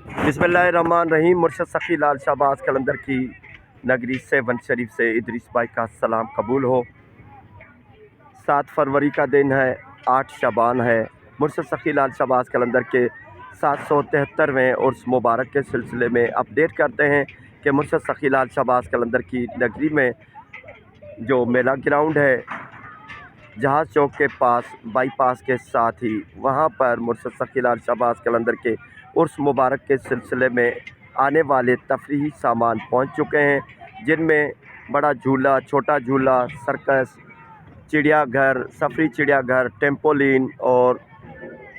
बिस्मिल्लाहिर्रहमानिर्रहीम। मुर्शद सखी लाल शाहबाज कलंदर की नगरी सेवन शरीफ से इदरीस भाई का सलाम कबूल हो। 7 फरवरी का दिन है, 8 शबान है। मुर्शद सखी लाल शाहबाज कलंदर के 773वें उर्स मुबारक के सिलसिले में अपडेट करते हैं कि मुर्शद सखी लाल शाहबाज कलंदर की नगरी में जो मेला ग्राउंड है जहाज़ चौक के पास बाईपास के साथ ही, वहाँ पर मुर्शद सखी लाल शाहबाज कलंदर के उर्स मुबारक के सिलसिले में आने वाले तफरीही सामान पहुँच चुके हैं, जिनमें बड़ा झूला, छोटा झूला, सर्कस, चिड़ियाघर, सफरी चिड़ियाघर, टेम्पोलिन और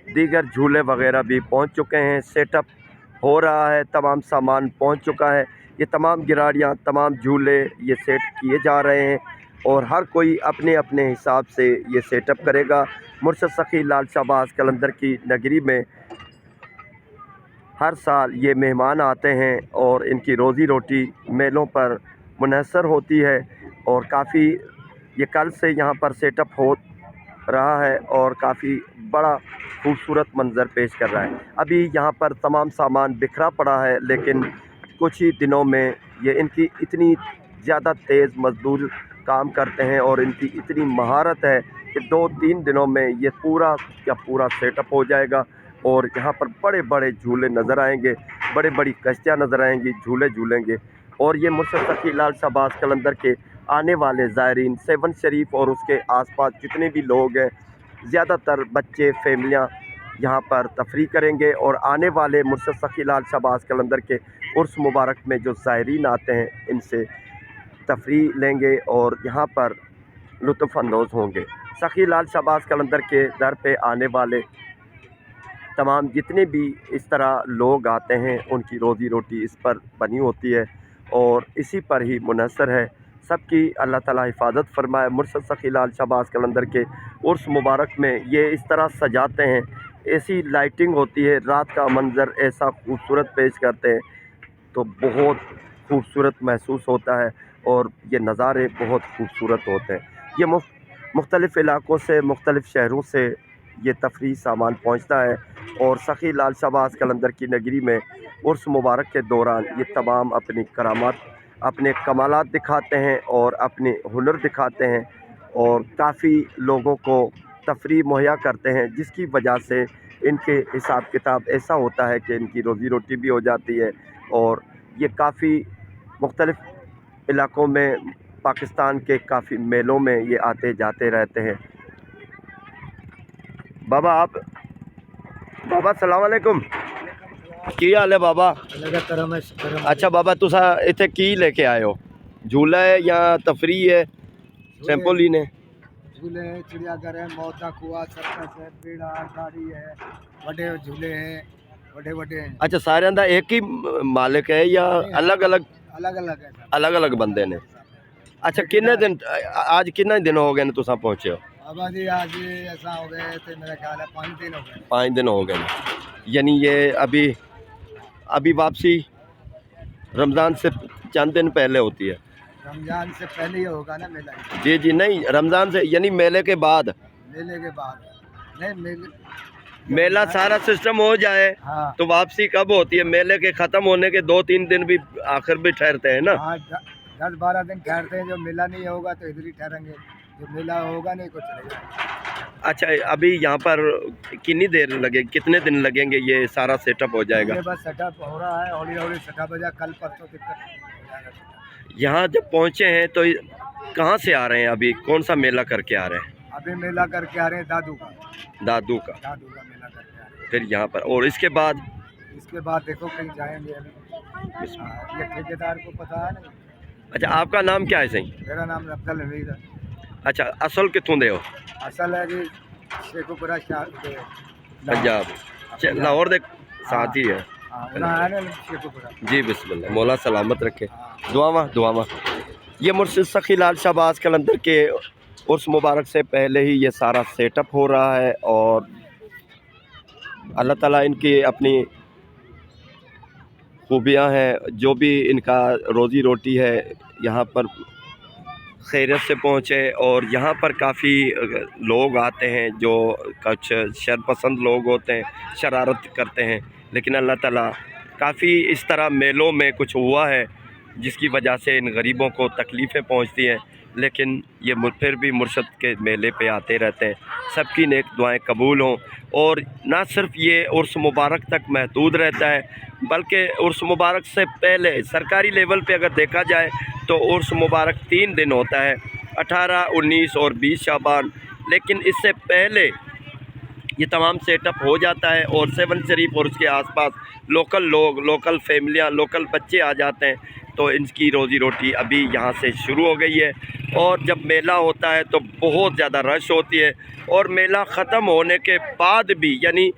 दीगर झूले वगैरह भी पहुंच चुके हैं। सेटअप हो रहा है, तमाम सामान पहुंच चुका है। ये तमाम गिराड़ियाँ, तमाम झूले ये सेट किए जा रहे हैं और हर कोई अपने अपने हिसाब से ये सेटअप करेगा। मुर्शद सखी लाल शाहबाज कलंदर की नगरी में हर साल ये मेहमान आते हैं और इनकी रोज़ी रोटी मेलों पर मुनहसर होती है और काफ़ी ये कल से यहाँ पर सेटअप हो रहा है और काफ़ी बड़ा खूबसूरत मंज़र पेश कर रहा है। अभी यहाँ पर तमाम सामान बिखरा पड़ा है, लेकिन कुछ ही दिनों में ये इनकी इतनी ज़्यादा तेज़ मज़दूर काम करते हैं और इनकी इतनी महारत है कि 2-3 दिनों में ये पूरा का पूरा सेटअप हो जाएगा और यहाँ पर बड़े बड़े झूले नज़र आएंगे, बड़ी बड़ी कश्तियाँ नज़र आएंगी, झूले झूलेंगे। और ये मुर्शद सखी लाल शाहबाज कलंदर के आने वाले ज़ायरीन, सेवन शरीफ और उसके आसपास जितने भी लोग हैं, ज़्यादातर बच्चे, फैमिलियाँ यहाँ पर तफरीह करेंगे और आने वाले मुर्शद सखी लाल शाहबाज कलंदर के उर्स मुबारक में जो ज़ायरीन आते हैं, इनसे तफरीह लेंगे और यहाँ पर लुत्फ़ अंदोज़ होंगे। सखी लाल शाहबाज कलंदर के दर पे आने वाले तमाम जितने भी इस तरह लोग आते हैं, उनकी रोज़ी रोटी इस पर बनी होती है और इसी पर ही मुनहसर है। सबकी अल्लाह ताला हिफाजत फरमाए। मुर्शद सखी लाल शाहबाज कलंदर के उर्स मुबारक में ये इस तरह सजाते हैं, ऐसी लाइटिंग होती है, रात का मंज़र ऐसा खूबसूरत पेश करते हैं तो बहुत खूबसूरत महसूस होता है और ये नज़ारे बहुत खूबसूरत होते हैं। ये मुख्तलिफ़ इलाक़ों से, मुख्तलिफ़ शहरों से ये तफरीह सामान पहुंचता है और सखी लाल शाहबाज कलंदर की नगरी में उर्स मुबारक के दौरान ये तमाम अपनी करामात, अपने कमालात दिखाते हैं और अपने हुनर दिखाते हैं और काफ़ी लोगों को तफरीह मुहैया करते हैं, जिसकी वजह से इनके हिसाब किताब ऐसा होता है कि इनकी रोज़ी रोटी भी हो जाती है और ये काफ़ी मुख्तलिफ़ इलाक़ों में, पाकिस्तान के काफ़ी मेलों में ये आते जाते रहते हैं। बाबा सलाम अलैकुम, की हाल है बाबा? अच्छा बाबा, तुसा इत्थे की लेके आए हो? झूला है या तफरीह है, ट्रैम्पोलिन है? झूले है, चिड़ियाघर है, मौत का कुआं, सर्कस है, पेड़ा, गाड़ी है, बड़े झूले हैं, बड़े बड़े हैं। अच्छा, सारे दा एक ही मालिक है या अलग अलग? अलग अलग है, अलग अलग बंदे ने। अच्छा, कितने दिन आज कितने दिन हो गए तुसा पहुंचे हो? बाबा जी आज ऐसा हो गए थे, मेरा ख्याल है 5 दिन हो गए। 5 दिन हो गए, यानी ये अभी वापसी रमज़ान से चंद दिन पहले होती है। रमजान से पहले ही होगा ना मेला? जी जी, नहीं रमज़ान से, यानी मेले के बाद। मेले के बाद नहीं, मेला सारा सिस्टम हो जाए हाँ। तो वापसी कब होती है? मेले के ख़त्म होने के 2-3 दिन भी आखिर भी ठहरते हैं ना? हाँ, 10-12 दिन ठहरते हैं। जो मेला नहीं होगा तो इधर ही ठहरेंगे, जो मेला होगा नहीं कुछ चलेगा। अच्छा, अभी यहाँ पर कितनी देर लगे, कितने दिन लगेंगे ये सारा सेटअप हो जाएगा? ये बस सेटअप हो रहा है, हौली हौली सेटअप हो जाएगा, कल परसों दिक्कत। यहाँ जब पहुँचे हैं तो कहाँ से आ रहे हैं? अभी कौन सा मेला करके आ रहे हैं? अभी मेला करके आ रहे हैं दादू का दादू का मेला करके आ रहे हैं। फिर यहाँ पर, और इसके बाद देखो कहीं जाएंगे अभी। हाँ, ये ठेकेदार को पता है ना। अच्छा, आपका नाम क्या है सही? मेरा नाम अब्दुल हमीद है। अच्छा, असल कितों दे हो? असल है जी शेखुपुरा पंजाब, लाहौर दे साथ ही है। शेखुपुरा। जी बिस्मिल्लाह, मौला सलामत रखे। दुआवा। ये मुर्शद सखी लाल शाहबाज कलंदर के उर्स मुबारक से पहले ही ये सारा सेटअप हो रहा है और अल्लाह ताला इनकी अपनी खूबियाँ हैं, जो भी इनका रोज़ी रोटी है यहाँ पर खैरियत से पहुँचे। और यहाँ पर काफ़ी लोग आते हैं जो कुछ शरपसंद लोग होते हैं, शरारत करते हैं, लेकिन अल्लाह ताला काफ़ी इस तरह मेलों में कुछ हुआ है जिसकी वजह से इन गरीबों को तकलीफ़ें पहुंचती हैं, लेकिन ये फिर भी मुर्शद के मेले पे आते रहते हैं। सबकी नेक दुआएं कबूल हों। और ना सिर्फ ये उर्स मुबारक तक महदूद रहता है, बल्कि उर्स मुबारक से पहले सरकारी लेवल पे अगर देखा जाए तो उर्स मुबारक 3 दिन होता है, 18, 19 और 20 शाबान। लेकिन इससे पहले ये तमाम सेटअप हो जाता है और सेवन शरीफ और उसके आसपास लोकल लोग, लोकल फैमिलियाँ, लोकल बच्चे आ जाते हैं, तो इनकी रोज़ी रोटी अभी यहाँ से शुरू हो गई है। और जब मेला होता है तो बहुत ज़्यादा रश होती है, और मेला ख़त्म होने के बाद भी, यानी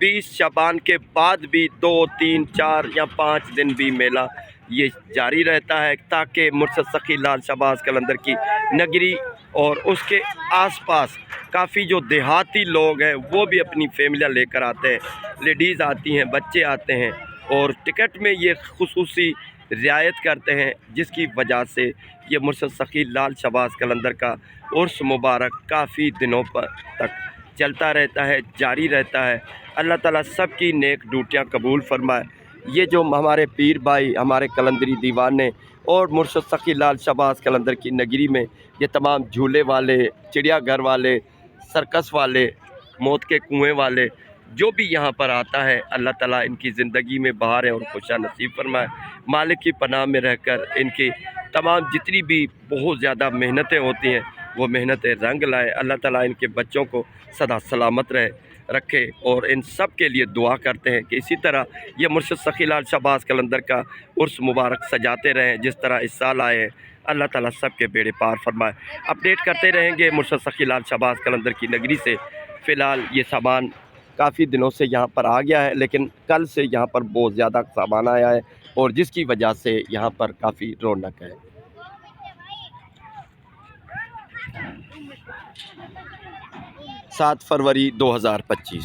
20 शाबान के बाद भी 2, 3, 4 या 5 दिन भी मेला ये जारी रहता है, ताकि मुर्शद सखी लाल शहबाज कलंदर की नगरी और उसके आसपास काफ़ी जो देहाती लोग हैं वो भी अपनी फैमिलियाँ लेकर आते हैं, लेडीज़ आती हैं, बच्चे आते हैं, और टिकट में ये खुसूसी रियायत करते हैं, जिसकी वजह से ये मुर्शद सखी लाल शहबाज कलंदर का उर्स मुबारक काफ़ी दिनों पर तक चलता रहता है, जारी रहता है। अल्लाह ताला सब की नेक ड्यूटियाँ कबूल फरमाए। ये जो हमारे पीर भाई, हमारे कलंदरी दीवाने और मुर्शद सखी लाल शहबाज कलंदर की नगरी में ये तमाम झूले वाले, चिड़ियाघर वाले, सर्कस वाले, मौत के कुएं वाले, जो भी यहाँ पर आता है, अल्लाह ताला इनकी ज़िंदगी में बहारें और खुशा नसीब फरमाए। मालिक की पनाह में रहकर इनकी तमाम जितनी भी बहुत ज़्यादा मेहनतें होती हैं वो मेहनतें रंग लाए। अल्लाह ताला इनके बच्चों को सदा सलामत रखे, और इन सब के लिए दुआ करते हैं कि इसी तरह ये मुर्शद सखी लाल शहबाज कलंदर का उर्स मुबारक सजाते रहें जिस तरह इस साल आए हैं। अल्लाह ताला सब के बेड़े पार फरमाए। अपडेट करते रहेंगे मुर्शद सखी लाल शहबाज कलंदर की नगरी से। फ़िलहाल ये सामान काफ़ी दिनों से यहाँ पर आ गया है, लेकिन कल से यहाँ पर बहुत ज़्यादा सामान आया है, और जिसकी वजह से यहाँ पर काफ़ी रौनक है। 7 फरवरी 2025।